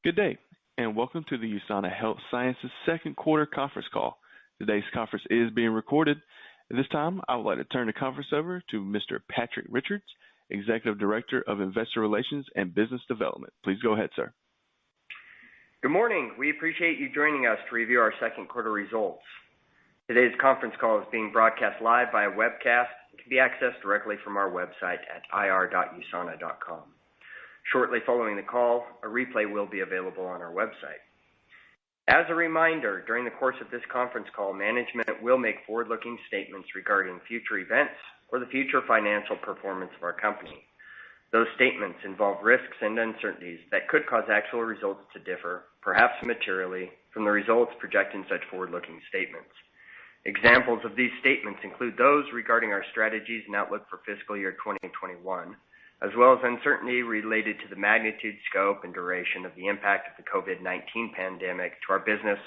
Good day, and welcome to the USANA Health Sciences second quarter conference call. Today's conference is being recorded. At this time, I would like to turn the conference over to Mr. Patrick Richards, Executive Director of Investor Relations and Business Development. Please go ahead, sir. Good morning. We appreciate you joining us to review our second quarter results. Today's conference call is being broadcast live via webcast and can be accessed directly from our website at ir.usana.com. Shortly following the call, a replay will be available on our website. As a reminder, during the course of this conference call, management will make forward-looking statements regarding future events or the future financial performance of our company. Those statements involve risks and uncertainties that could cause actual results to differ, perhaps materially, from the results projected in such forward-looking statements. Examples of these statements include those regarding our strategies and outlook for fiscal year 2021, as well as uncertainty related to the magnitude, scope, and duration of the impact of the COVID-19 pandemic to our business,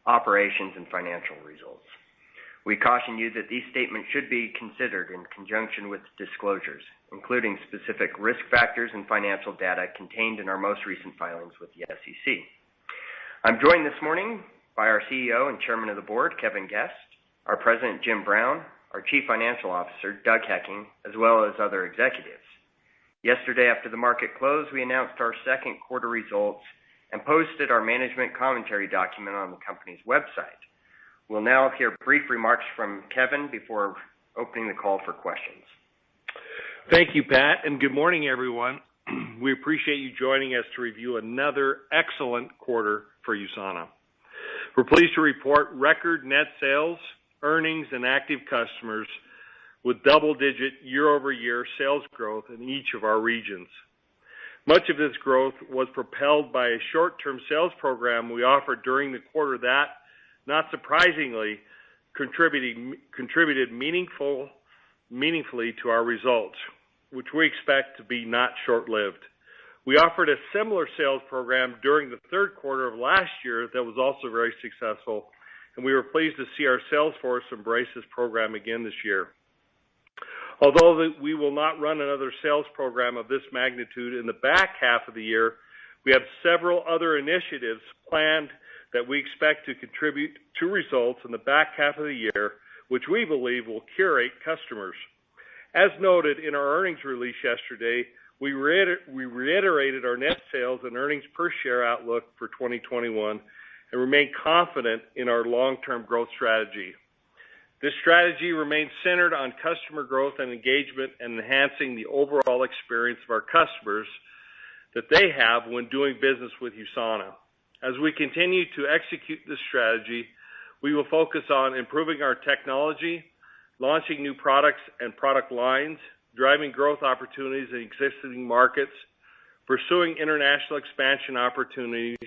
operations, and financial results. We caution you that these statements should be considered in conjunction with disclosures, including specific risk factors and financial data contained in our most recent filings with the SEC. I'm joined this morning by our CEO and Chairman of the Board, Kevin Guest, our President, Jim Brown, our Chief Financial Officer, Doug Hecking, as well as other executives. Yesterday, after the market closed, we announced our second quarter results and posted our management commentary document on the company's website. We'll now hear brief remarks from Kevin before opening the call for questions. Thank you, Pat, and good morning, everyone. We appreciate you joining us to review another excellent quarter for USANA. We're pleased to report record net sales, earnings, and active customers with double-digit year-over-year sales growth in each of our regions. Much of this growth was propelled by a short-term sales program we offered during the quarter that, not surprisingly, contributed meaningfully to our results, which we expect to be not short-lived. We offered a similar sales program during the third quarter of last year that was also very successful, and we were pleased to see our sales force embrace this program again this year. Although we will not run another sales program of this magnitude in the back half of the year, we have several other initiatives planned that we expect to contribute to results in the back half of the year, which we believe will curate customers. As noted in our earnings release yesterday, we reiterated our net sales and earnings per share outlook for 2021 and remain confident in our long-term growth strategy. This strategy remains centered on customer growth and engagement and enhancing the overall experience of our customers that they have when doing business with USANA. As we continue to execute this strategy, we will focus on improving our technology, launching new products and product lines, driving growth opportunities in existing markets, pursuing international expansion opportunities,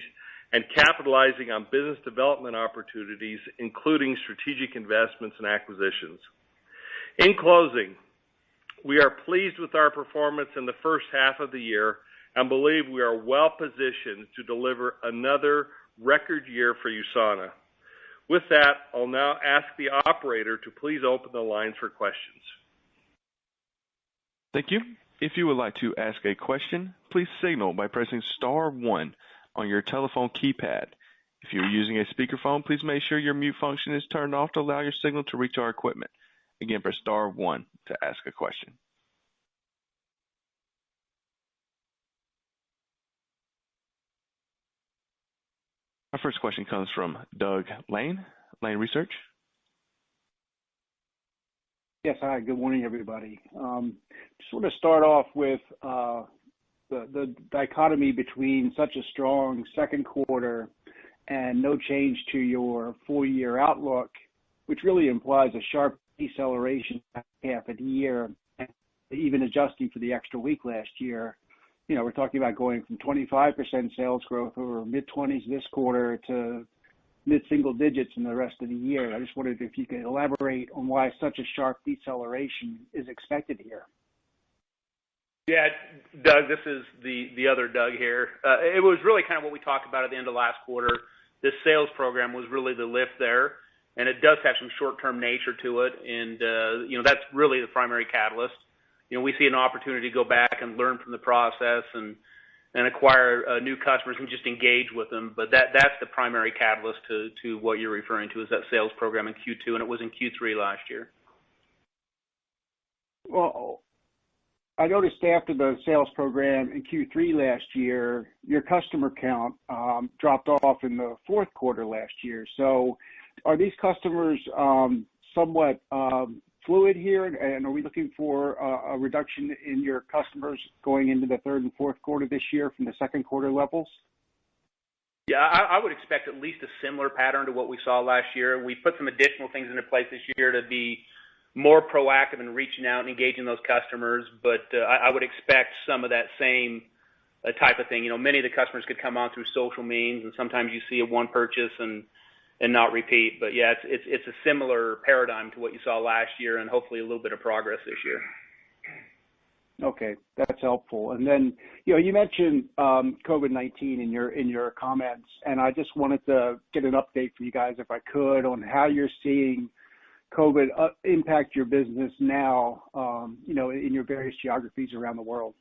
and capitalizing on business development opportunities, including strategic investments and acquisitions. In closing, we are pleased with our performance in the first half of the year and believe we are well positioned to deliver another record year for USANA. With that, I'll now ask the operator to please open the lines for questions. Thank you. If you would like to ask a question, please signal by pressing star 1 on your telephone keypad. If you're using a speakerphone, please make sure your mute function is turned off to allow your signal to reach our equipment. Again, press star 1 to ask a question. Our first question comes from Doug Lane, Lane Research. Yes, hi. Good morning, everybody. Just want to start off with the dichotomy between such a strong second quarter and no change to your full-year outlook, which really implies a sharp deceleration half of the year, even adjusting for the extra week last year. You know, we're talking about going from 25% sales growth over mid-20s this quarter to mid-single digits in the rest of the year. I just wondered if you could elaborate on why such a sharp deceleration is expected here. Yeah, Doug, this is the other Doug here. It was really kind of what we talked about at the end of last quarter. This sales program was really the lift there, and it does have some short-term nature to it, and that's really the primary catalyst. We see an opportunity to go back and learn from the process and and acquire new customers and just engage with them. But that's the primary catalyst to what you're referring to, is that sales program in Q2, and it was in Q3 last year. Well, I noticed after the sales program in Q3 last year, your customer count dropped off in the fourth quarter last year. So are these customers somewhat fluid here, and are we looking for a reduction in your customers going into the third and fourth quarter this year from the second quarter levels? Yeah, I would expect at least a similar pattern to what we saw last year. We put some additional things into place this year to be more proactive in reaching out and engaging those customers, but I would expect some of that same type of thing. You know, many of the customers could come on through social means, and sometimes you see a one purchase and not repeat. But yeah, it's a similar paradigm to what you saw last year, and hopefully a little bit of progress this year. Okay, that's helpful. And then, you know, you mentioned COVID-19 in your comments, and I just wanted to get an update for you guys, if I could, on how you're seeing COVID impact your business now, you know, in your various geographies around the world.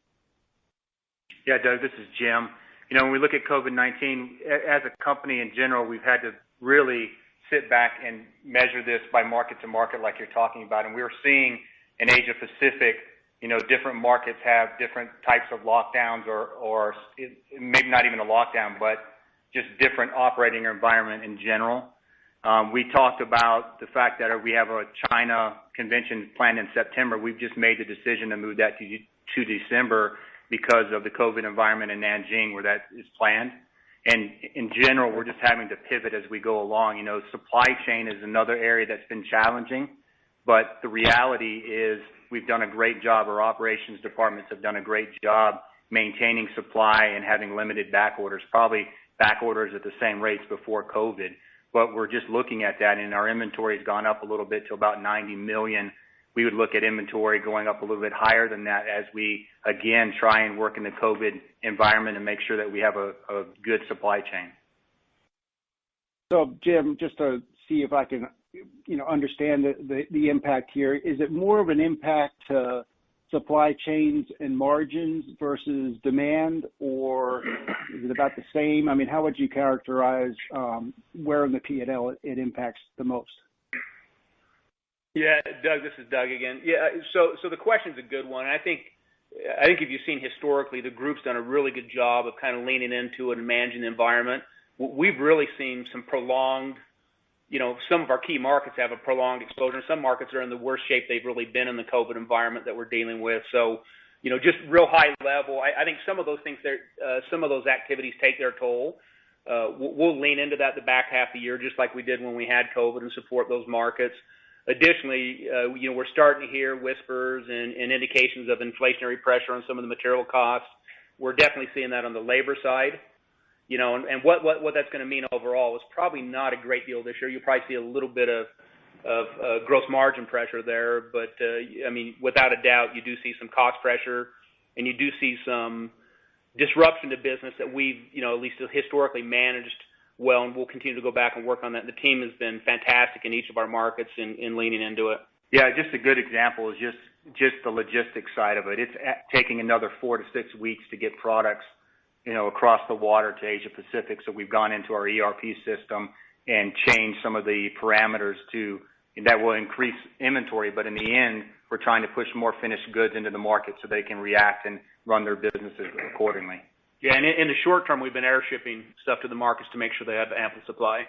Yeah, Doug, this is Jim. You know, when we look at COVID-19, as a company in general, we've had to really sit back and measure this by market to market like you're talking about. And we were seeing in Asia Pacific, you know, different markets have different types of lockdowns or maybe not even a lockdown, but just different operating environment in general. We talked about the fact that we have a China convention planned in September. We've just made the decision to move that to December because of the COVID environment in Nanjing where that is planned. And in general, we're just having to pivot as we go along. You know, supply chain is another area that's been challenging, but the reality is we've done a great job. Our operations departments have done a great job maintaining supply and having limited back orders, probably back orders at the same rates before COVID. But we're just looking at that, and our inventory has gone up a little bit to about 90 million. We would look at inventory going up a little bit higher than that as we, again, try and work in the COVID environment and make sure that we have a good supply chain. So, Jim, just to see if I can, you know, understand the impact here, is it more of an impact to supply chains and margins versus demand, or is it about the same? I mean, how would you characterize where in the P&L it impacts the most? Yeah, Doug, this is Doug again. Yeah, so the question's a good one. I think if you've seen historically, the group's done a really good job of kind of leaning into it and managing the environment. We've really seen some prolonged, you know, some of our key markets have a prolonged exposure. Some markets are in the worst shape they've really been in the COVID environment that we're dealing with. So, you know, just real high level, I think some of those things, some of those activities take their toll. We'll lean into that the back half of the year, just like we did when we had COVID, and support those markets. Additionally, you know, we're starting to hear whispers and indications of inflationary pressure on some of the material costs. We're definitely seeing that on the labor side. You know, and what that's going to mean overall is probably not a great deal this year. You'll probably see a little bit of gross margin pressure there, but I mean, without a doubt, you do see some cost pressure, and you do see some disruption to business that we've, you know, at least historically managed well, and we'll continue to go back and work on that. The team has been fantastic in each of our markets in leaning into it. Yeah, just a good example is just the logistics side of it. It's taking another 4 to 6 weeks to get products, you know, across the water to Asia Pacific. So we've gone into our ERP system and changed some of the parameters that will increase inventory. But in the end, we're trying to push more finished goods into the market so they can react and run their businesses accordingly. Yeah, and in the short term, we've been air shipping stuff to the markets to make sure they have ample supply.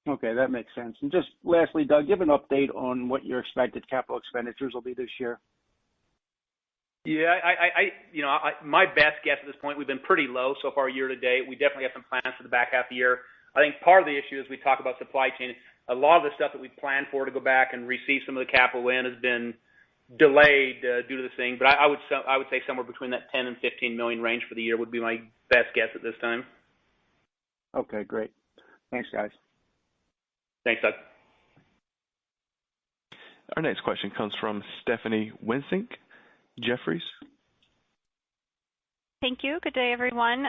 Okay, that makes sense. And just lastly, Doug, give an update on what your expected capital expenditures will be this year. Yeah, my best guess at this point, we've been pretty low so far year to date. We definitely have some plans for the back half of the year. I think part of the issue as we talk about supply chain, a lot of the stuff that we planned for to go back and receive some of the capital in has been delayed due to this thing. But I would say somewhere between that 10 and 15 million range for the year would be my best guess at this time. Okay, great. Thanks, guys. Thanks, Doug. Our next question comes from Stephanie Winsink, Jefferies. Thank you. Good day, everyone.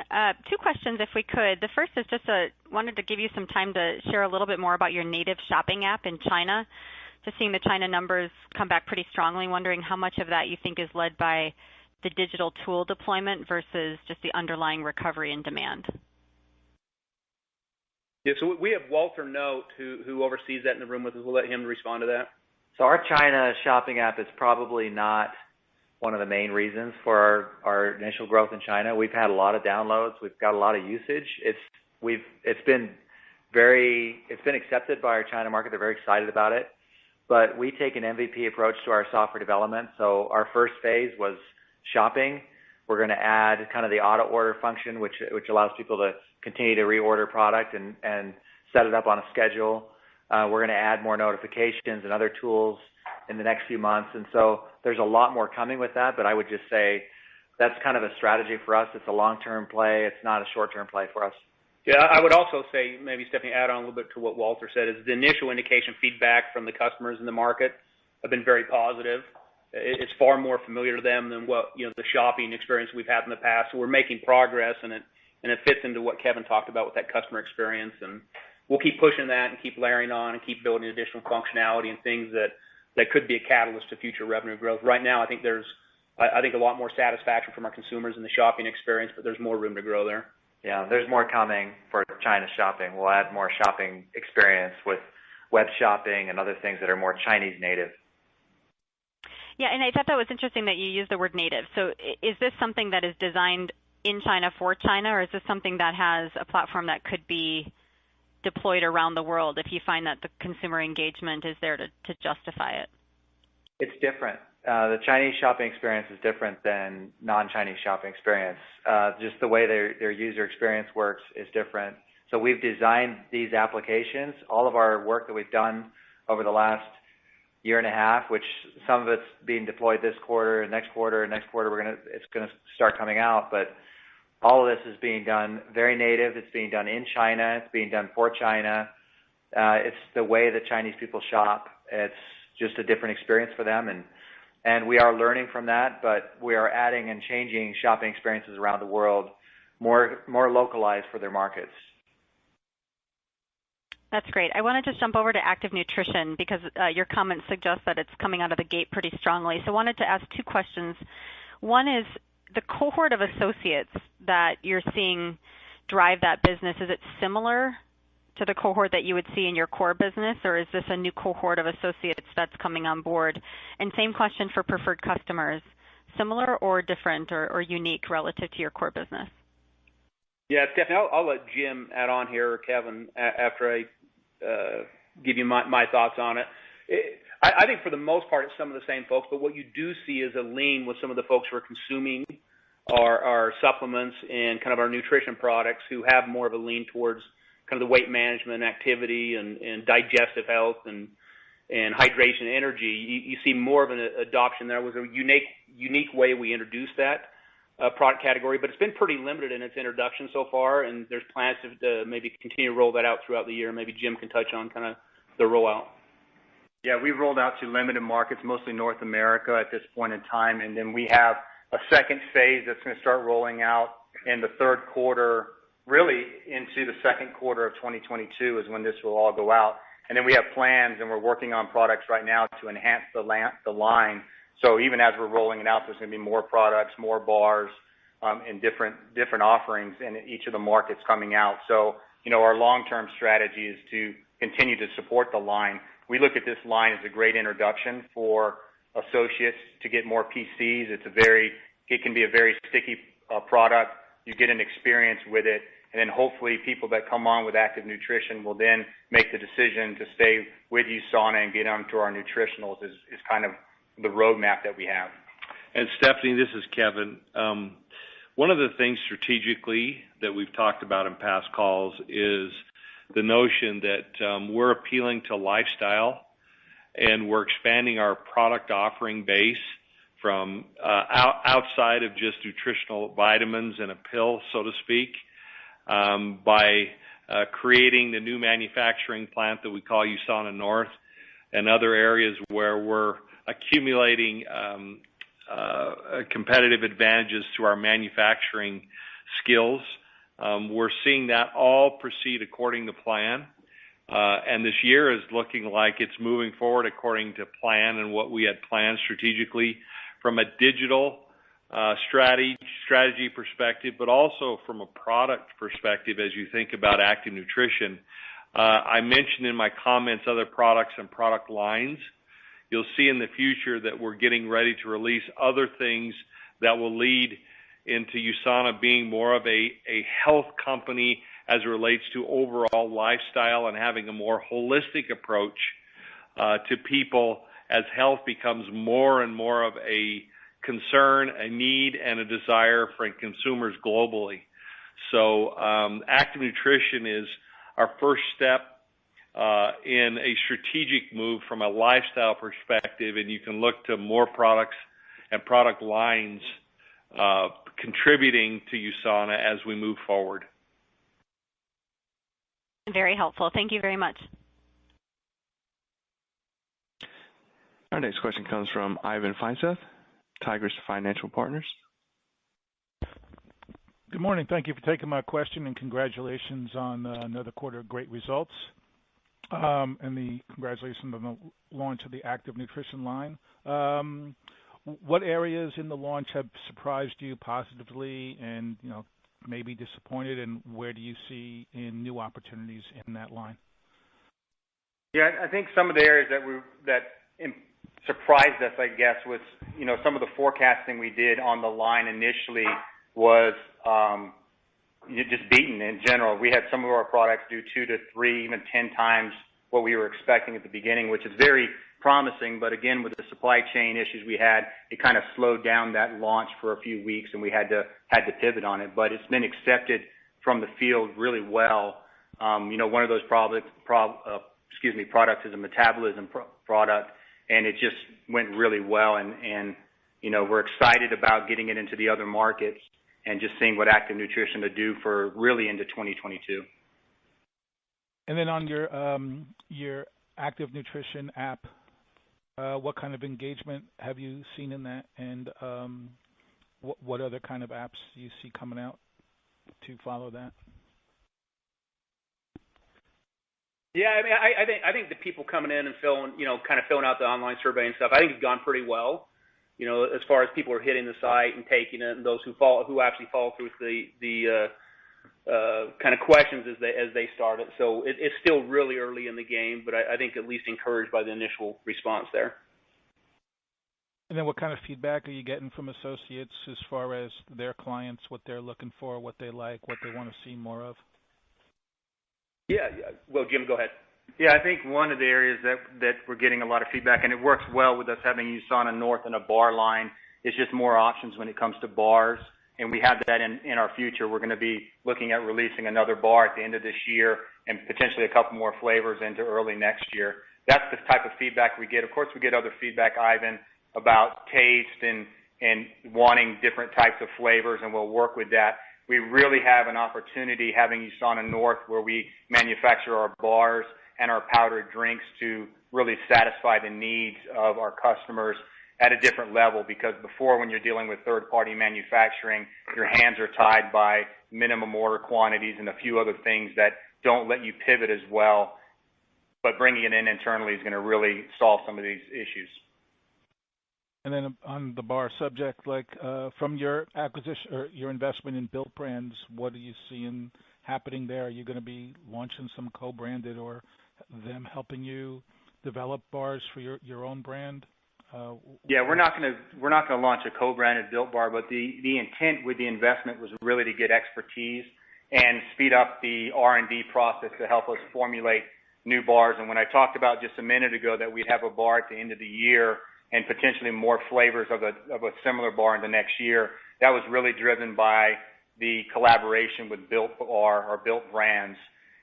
2 questions, if we could. The first is just wanted to give you some time to share a little bit more about your native shopping app in China. Just seeing the China numbers come back pretty strongly, wondering how much of that you think is led by the digital tool deployment versus just the underlying recovery and demand? Yeah, so we have Walter Note, who oversees that in the room with us. We'll let him respond to that. So our China shopping app is probably not one of the main reasons for our initial growth in China. We've had a lot of downloads. We've got a lot of usage. It's been accepted by our China market. They're very excited about it. But we take an MVP approach to our software development. So our first phase was shopping. We're going to add kind of the auto order function, which allows people to continue to reorder product and set it up on a schedule. We're going to add more notifications and other tools in the next few months. And so there's a lot more coming with that, but I would just say that's kind of a strategy for us. It's a long-term play. It's not a short-term play for us. Yeah, I would also say, maybe Stephanie, add on a little bit to what Walter said, is the initial indication feedback from the customers in the market have been very positive. It's far more familiar to them than what, the shopping experience we've had in the past. So we're making progress, and it fits into what Kevin talked about with that customer experience. And we'll keep pushing that and keep layering on and keep building additional functionality and things that could be a catalyst to future revenue growth. Right now, I think there's a lot more satisfaction from our consumers in the shopping experience, but there's more room to grow there. Yeah, there's more coming for China shopping. We'll add more shopping experience with web shopping and other things that are more Chinese native. Yeah, and I thought that was interesting that you used the word native. So is this something that is designed in China for China, or is this something that has a platform that could be deployed around the world if you find that the consumer engagement is there to justify it? It's different. The Chinese shopping experience is different than non-Chinese shopping experience. Just the way their user experience works is different. So we've designed these applications. All of our work that we've done over the last year and a half, which some of it's being deployed this quarter, next quarter, it's going to start coming out. But all of this is being done very native. It's being done in China. It's being done for China. It's the way that Chinese people shop. It's just a different experience for them, and we are learning from that. But we are adding and changing shopping experiences around the world, more localized for their markets. That's great. I want to just jump over to active nutrition because your comments suggest that it's coming out of the gate pretty strongly. So I wanted to ask two questions. One is the cohort of associates that you're seeing drive that business, is it similar to the cohort that you would see in your core business, or is this a new cohort of associates that's coming on board? And same question for preferred customers, similar or different or unique relative to your core business? Yeah, Stephanie, I'll let Jim add on here, or Kevin, after I give you my thoughts on it. I think for the most part it's some of the same folks, but what you do see is a lean with some of the folks who are consuming our supplements and kind of our nutrition products, who have more of a lean towards kind of the weight management activity and digestive health and hydration and energy. You see more of an adoption. There was a unique way we introduced that product category, but it's been pretty limited in its introduction so far, and there's plans to maybe continue to roll that out throughout the year. Maybe Jim can touch on kind of the rollout. Yeah, we've rolled out to limited markets, mostly North America at this point in time, and then we have a second phase that's going to start rolling out in the third quarter, really into the second quarter of 2022 is when this will all go out. And then we have plans, and we're working on products right now to enhance the line. So even as we're rolling it out, there's going to be more products, more bars, and different offerings in each of the markets coming out. So, our long-term strategy is to continue to support the line. We look at this line as a great introduction for associates to get more PCs. It can be a very sticky product. You get an experience with it, and then hopefully people that come on with active nutrition will then make the decision to stay with USANA and get onto our nutritionals is kind of the roadmap that we have. And Stephanie, this is Kevin. One of the things strategically that we've talked about in past calls is the notion that we're appealing to lifestyle, and we're expanding our product offering base from outside of just nutritional vitamins and a pill, so to speak, by creating the new manufacturing plant that we call USANA North, and other areas where we're accumulating competitive advantages through our manufacturing skills. We're seeing that all proceed according to plan. And this year is looking like it's moving forward according to plan and what we had planned strategically from a digital strategy perspective, but also from a product perspective as you think about active nutrition. I mentioned in my comments other products and product lines. You'll see in the future that we're getting ready to release other things that will lead into USANA being more of a health company as it relates to overall lifestyle and having a more holistic approach to people as health becomes more and more of a concern, a need, and a desire for consumers globally. So active nutrition is our first step in a strategic move from a lifestyle perspective, and you can look to more products and product lines contributing to USANA as we move forward. Very helpful. Thank you very much. Our next question comes from Ivan Feinseth, Tigris Financial Partners. Good morning. Thank you for taking my question, and congratulations on another quarter of great results. And the congratulations on the launch of the active nutrition line. What areas in the launch have surprised you positively and, maybe disappointed, and where do you see in new opportunities in that line? Yeah, I think some of the areas that surprised us, I guess, was, some of the forecasting we did on the line initially was just beaten in general. We had some of our products do 2 to 3, even 10 times what we were expecting at the beginning, which is very promising. But again, with the supply chain issues we had, it kind of slowed down that launch for a few weeks, and we had to pivot on it. But it's been accepted from the field really well. One of those products is a metabolism product, and it just went really well. And we're excited about getting it into the other markets and just seeing what active nutrition to do for really into 2022. And then on your active nutrition app, what kind of engagement have you seen in that, and what other kind of apps do you see coming out to follow that? Yeah, I mean, I think the people coming in and filling out the online survey and stuff, I think it's gone pretty well. As far as people are hitting the site and taking it, and those who actually follow through with the kind of questions as they start it. So it's still really early in the game, but I think at least encouraged by the initial response there. And then what kind of feedback are you getting from associates as far as their clients, what they're looking for, what they like, what they want to see more of? Yeah. Well, Jim, go ahead. Yeah, I think one of the areas that we're getting a lot of feedback, and it works well with us having USANA North and a bar line, is just more options when it comes to bars. And we have that in our future. We're going to be looking at releasing another bar at the end of this year and potentially a couple more flavors into early next year. That's the type of feedback we get. Of course, we get other feedback, Ivan, about taste and wanting different types of flavors, and we'll work with that. We really have an opportunity having USANA North, where we manufacture our bars and our powdered drinks, to really satisfy the needs of our customers at a different level, because before, when you're dealing with third-party manufacturing, your hands are tied by minimum order quantities and a few other things that don't let you pivot as well. But bringing it in internally is going to really solve some of these issues. And then on the bar subject, from your acquisition or your investment in Built Brands, what are you seeing happening there? Are you going to be launching some co-branded, or them helping you develop bars for your own brand? Yeah, we're not going to launch a co-branded Built Bar, but the intent with the investment was really to get expertise and speed up the R&D process to help us formulate new bars. And when I talked about just a minute ago that we'd have a bar at the end of the year and potentially more flavors of a similar bar in the next year, that was really driven by the collaboration with Built Bar or Built Brands.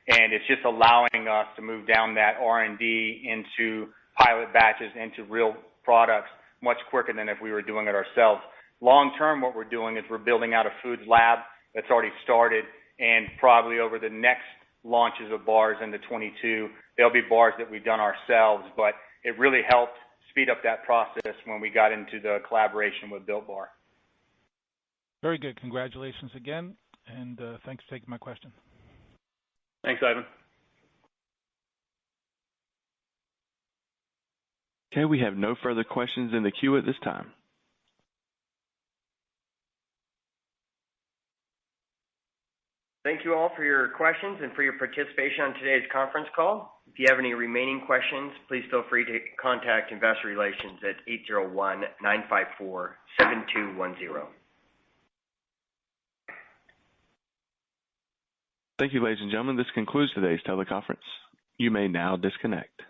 And it's just allowing us to move down that R&D into pilot batches, into real products much quicker than if we were doing it ourselves. Long term, what we're doing is we're building out a foods lab that's already started, and probably over the next launches of bars into 22, there'll be bars that we've done ourselves, but it really helped speed up that process when we got into the collaboration with Built Bar. Very good. Congratulations again, and thanks for taking my question. Thanks, Ivan. Okay, we have no further questions in the queue at this time. Thank you all for your questions and for your participation on today's conference call. If you have any remaining questions, please feel free to contact Investor Relations at 801-954-7210. Thank you, ladies and gentlemen. This concludes today's teleconference. You may now disconnect.